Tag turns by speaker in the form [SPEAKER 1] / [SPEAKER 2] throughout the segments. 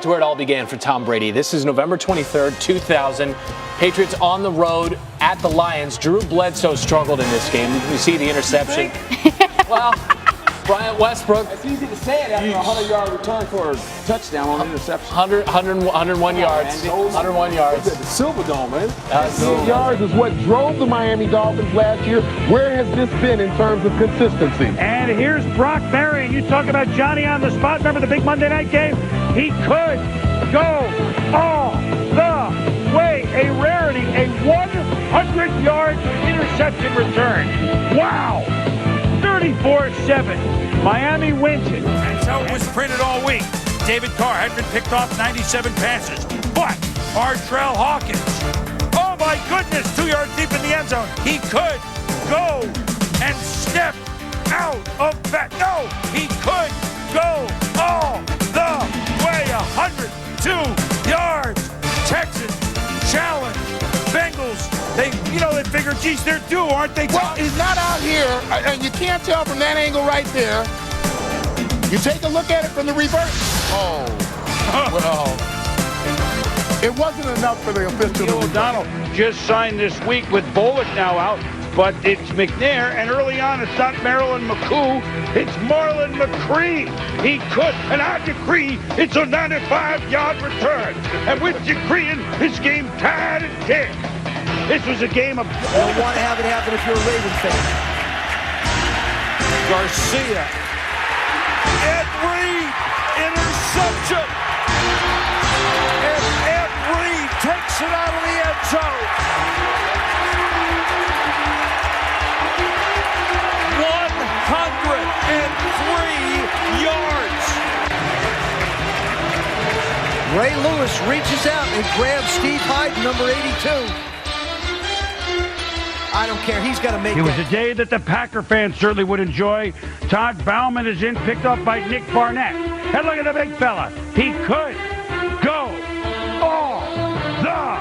[SPEAKER 1] To where it all began for Tom Brady. This is November 23rd, 2000. Patriots on the road at the Lions. Drew Bledsoe struggled in this game. You see the interception. Well, Bryant Westbrook.
[SPEAKER 2] It's easy to say it after a 100-yard return for a touchdown on interception.
[SPEAKER 1] 101 yards. 101 yards.
[SPEAKER 2] The Silverdome, man.
[SPEAKER 3] 100 yards is what drove the Miami Dolphins last year. Where has this been in terms of consistency?
[SPEAKER 4] And here's Brock Marion. You talk about Johnny on the spot. Remember the big Monday night game? He could go all the way. A rarity, a 100-yard interception return. Wow. 34-7. Miami wins it.
[SPEAKER 5] That's how it was printed all week. David Carr had been picked off 97 passes. But Artrell Hawkins, oh my goodness, 2 yards deep in the end zone. He could go and step out of that. No, he could go all the way. 102 yards. Texans challenge. Bengals, they figure, geez, they're due, aren't they?
[SPEAKER 3] Well, he's not out here, and you can't tell from that angle right there. You take a look at it from the reverse. Oh, well, it wasn't enough for the official.
[SPEAKER 4] O'Donnell just signed this week with Bullock now out, but it's McNair, and early on it's not Marilyn McCoo, it's Marlon McCree. He could, and on McCree, it's a 95-yard return. And with McCree, his game tied and kicked. This was a game of...
[SPEAKER 6] You don't want to have it happen if you're a Ravens fan.
[SPEAKER 5] Garcia. Ed Reed, interception. And Ed Reed takes it out of the end zone. 103 yards.
[SPEAKER 6] Ray Lewis reaches out and grabs Steve Hyde, number 82. I don't care. He's got to make it.
[SPEAKER 4] It was a day that the Packer fans certainly would enjoy. Todd Bauman is in, picked up by Nick Barnett. And look at the big fella. He could go all the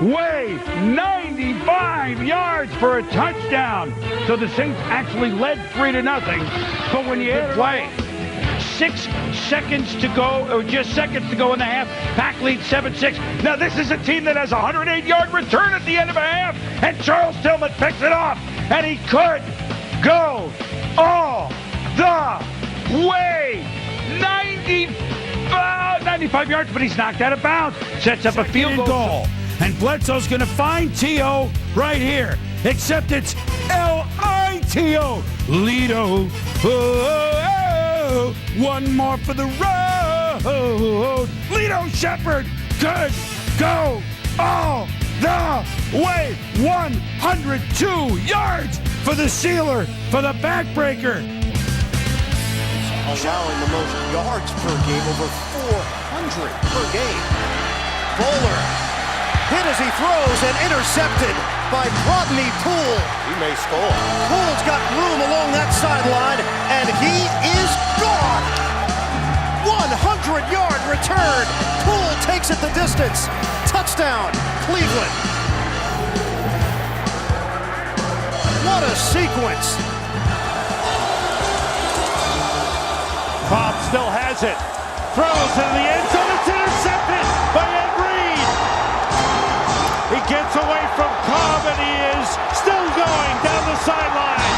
[SPEAKER 4] way. 95 yards for a touchdown. So the Saints actually led 3-0. But when you hit play, 6 seconds to go, or just seconds to go in the half, Pack leads 7-6. Now this is a team that has a 108-yard return at the end of a half, and Charles Tillman picks it off, and he could go all the way. 95 yards, but he's knocked out of bounds. Sets up a field goal. And Bledsoe's going to find T.O. right here, except it's L-I-T-O. Lido. One more for the road. Lito Shepherd could go all the way. 102 yards for the sealer, for the backbreaker.
[SPEAKER 6] Allowing the most yards per game, over 400 per game. Bowler hit as he throws and intercepted by Rodney Poole.
[SPEAKER 3] He may score.
[SPEAKER 6] Poole's got room along that sideline, and he is gone. 100-yard return. Poole takes it the distance. Touchdown, Cleveland. What a sequence.
[SPEAKER 4] Cobb still has it. Throws into the end zone. It's intercepted by Ed Reed. He gets away from Cobb, and he is still going down the sideline.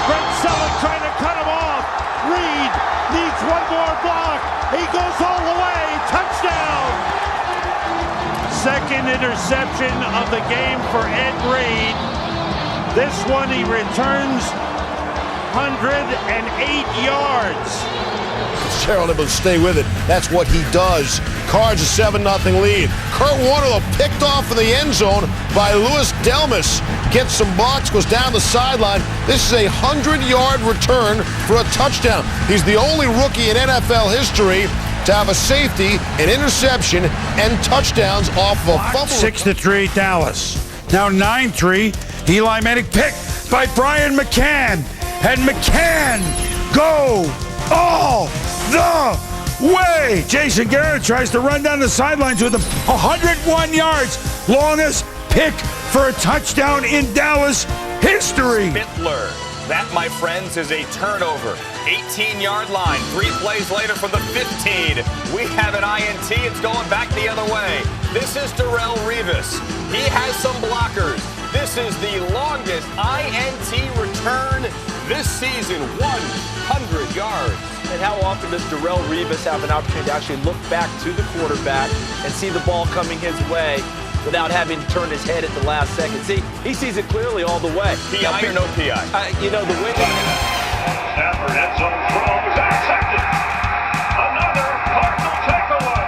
[SPEAKER 4] Brent Selleck trying to cut him off. Reed needs one more block. He goes all the way. Touchdown. Second interception of the game for Ed Reed. This one he returns 108 yards.
[SPEAKER 7] Fitzgerald able to stay with it. That's what he does. Cards a 7-0 lead. Kurt Warner picked off in the end zone by Louis Delmas. Gets some blocks, goes down the sideline. This is a 100-yard return for a touchdown. He's the only rookie in NFL history to have a safety, an interception, and touchdowns off of a fumble.
[SPEAKER 5] 6-3 Dallas. Now 9-3. Eli Manning picked by Brian McCann. And McCann go all the way. Jason Garrett tries to run down the sidelines with him. 101 yards. Longest pick for a touchdown in Dallas history.
[SPEAKER 8] Spittler. That, my friends, is a turnover. 18-yard line. 3 plays later from the 15. We have an INT. It's going back the other way. This is Darrelle Revis. He has some blockers. This is the longest INT return this season, 100 yards.
[SPEAKER 9] And how often does Darrelle Revis have an opportunity to actually look back to the quarterback and see the ball coming his way without having to turn his head at the last second? See, he sees it clearly all the way.
[SPEAKER 8] PI or no PI?
[SPEAKER 9] You know, the way
[SPEAKER 10] Stafford, end zone throw was intercepted. Another Cardinal takeaway.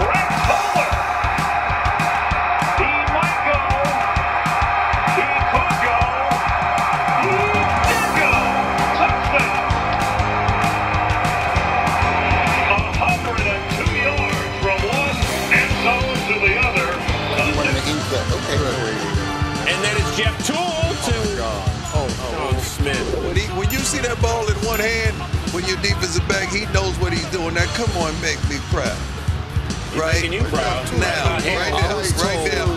[SPEAKER 10] Greg Fuller. He might go. He could go. He did go. Touchdown. 102 yards from one end zone to the other.
[SPEAKER 8] And then it's Jeff Toole to Smith.
[SPEAKER 11] When you see that ball in one hand, when your defensive back, he knows what he's doing. Now, come on, make me proud. Right?
[SPEAKER 8] Making you proud.
[SPEAKER 11] Now,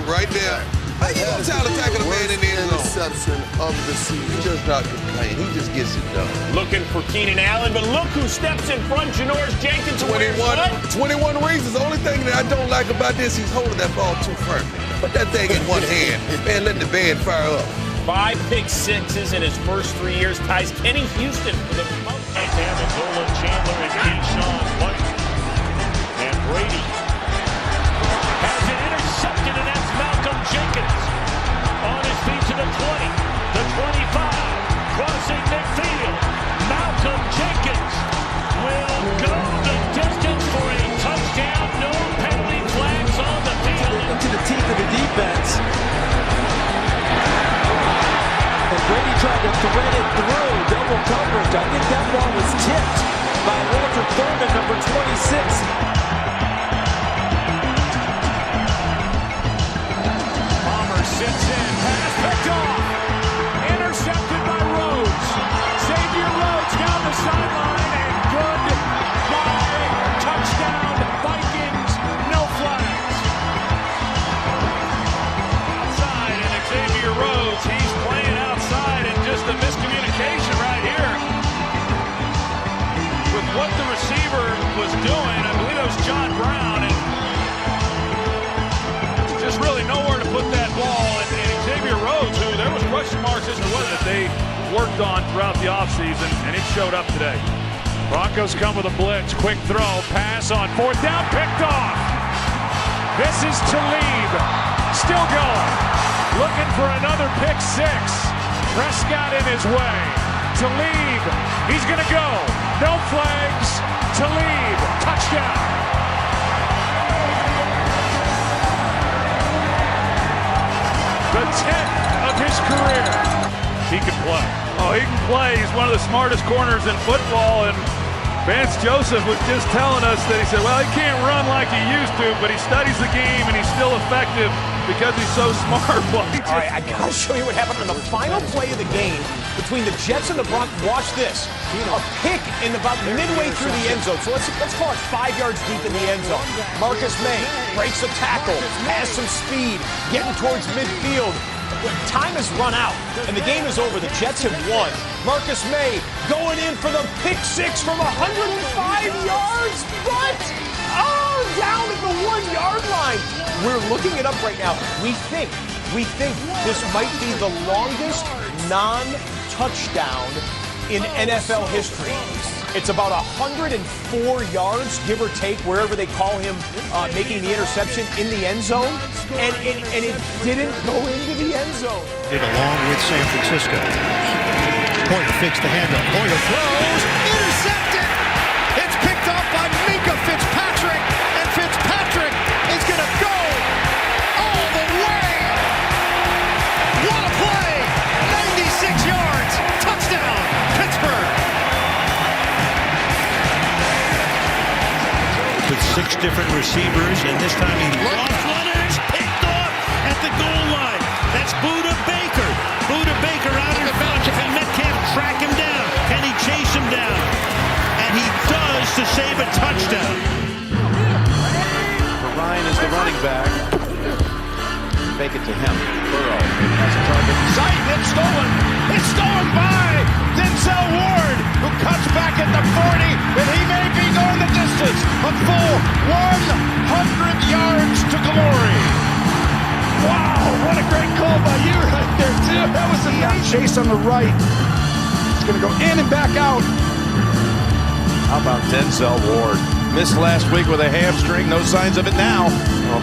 [SPEAKER 11] right there. How you gonna try to tackle a man in the end zone?
[SPEAKER 12] Interception of the season.
[SPEAKER 11] He does not complain. He just gets it done.
[SPEAKER 8] Looking for Keenan Allen, but look who steps in front. Janoris Jenkins.
[SPEAKER 11] 21 reasons. The only thing that I don't like about this, he's holding that ball too firm. Put that thing in one hand. Man, let the band fire up.
[SPEAKER 8] 5 pick sixes in his first 3 years. Ties Kenny Houston for the most.
[SPEAKER 10] Amendola, Chandler, and Keyshawn White. And Brady has it intercepted, and that's Malcolm Jenkins on his feet to the 20, the 25, crossing midfield. Malcolm Jenkins will go the distance for a touchdown. No penalty flags on the field.
[SPEAKER 9] into the teeth of the defense. And Brady tried to thread it through double coverage. I think that ball was tipped by Walter Thurman, number 26.
[SPEAKER 10] Palmer sits in, pass picked off, intercepted by Rhodes. Xavier Rhodes down the sideline, and goodbye, touchdown, Vikings, no flags. Outside, and Xavier Rhodes, he's playing outside, and just a miscommunication right here with what the receiver was doing. I believe it was John Brown, and just really nowhere to put that ball. And Xavier Rhodes, who there was question marks as to whether they worked on throughout the offseason, and it showed up today. Broncos come with a blitz, quick throw, pass on 4th down, picked off. This is Talib, still going, looking for another pick six. Prescott in his way. Talib, he's gonna go. No flags. Talib, touchdown. The 10th of his career. He can play. Oh, he can play. He's one of the smartest corners in football. And Vance Joseph was just telling us that he said, well, he can't run like he used to, but he studies the game and he's still effective because he's so smart.
[SPEAKER 13] All right, I gotta show you what happened on the final play of the game between the Jets and the Broncos. Watch this. A pick in about midway through the end zone. So let's call it 5 yards deep in the end zone. Marcus May breaks a tackle, has some speed, getting towards midfield. Time has run out, and the game is over. The Jets have won. Marcus May going in for the pick six from 105 yards, but down at the 1 yard line. We're looking it up right now. We think this might be the longest non-touchdown in NFL history. It's about 104 yards, give or take, wherever they call him making the interception in the end zone, and it didn't go into the end zone.
[SPEAKER 6] Along with San Francisco. Poyer fakes the handoff. Poyer throws, intercepted. It's picked off by Minka Fitzpatrick, and Fitzpatrick is going to go all the way. What a play! 96 yards, touchdown, Pittsburgh.
[SPEAKER 10] With 6 different receivers, and this time he lost runners, picked off at the goal line. That's Buda Baker. Buda Baker out in front. Can Metcalf track him down? Can he chase him down? And he does to save a touchdown.
[SPEAKER 9] Ryan is the running back. Fake it to him. Burrow has a target. Sight, it's stolen. It's stolen by. Then
[SPEAKER 6] Denzel Ward, who cuts back at the 40, and he may be going the distance. A full 100 yards to glory.
[SPEAKER 13] Wow, what a great call by you right there, too. That was amazing.
[SPEAKER 2] Chase on the right. It's going to go in and back out.
[SPEAKER 6] How about Denzel Ward? Missed last week with a hamstring. No signs of it now. Oh,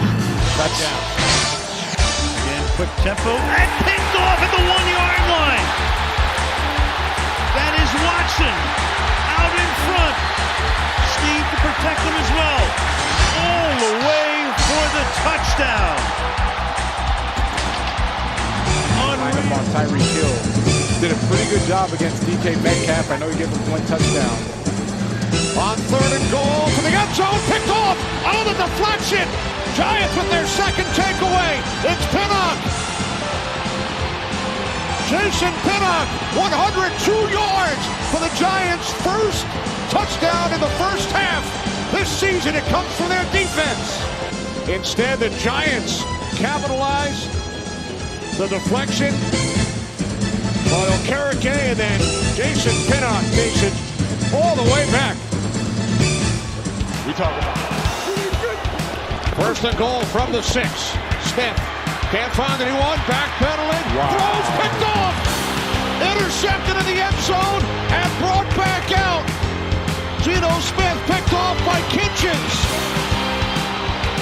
[SPEAKER 6] touchdown.
[SPEAKER 4] Again, quick tempo. And picked off at the 1-yard line. That is Watson out in front. Steve to protect him as well. All the way for the touchdown.
[SPEAKER 2] On Tyreek Hill. Did a pretty good job against DK Metcalf. I know he gave him 1 touchdown.
[SPEAKER 6] On 3rd and goal to the end zone, picked off on the deflection. Giants with their second takeaway. It's Pinnock. Jason Pinnock, 102 yards for the Giants' first touchdown in the first half. This season it comes from their defense. Instead, the Giants capitalize the deflection. Loyal Karake and then Jason Pinnock takes it all the way back. We talk about it. 1st and goal from the 6. Smith can't find anyone. Backpedaling. Wow. Throws picked off. Intercepted in the end zone and brought back out. Geno Smith picked off by Kitchens.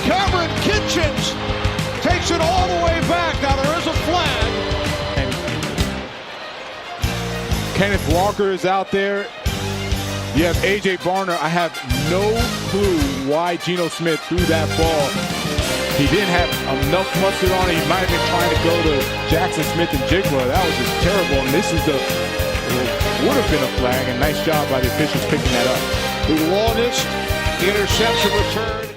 [SPEAKER 6] Cameron Kitchens takes it all the way back. Now there is a flag.
[SPEAKER 2] Kenneth Walker is out there. You have A.J. Barner. I have no clue why Geno Smith threw that ball. He didn't have enough mustard on it. He might have been trying to go to Jackson Smith and Jigba. That was just terrible. And this is would have been a flag. And nice job by the officials picking that up.
[SPEAKER 6] The longest interception return.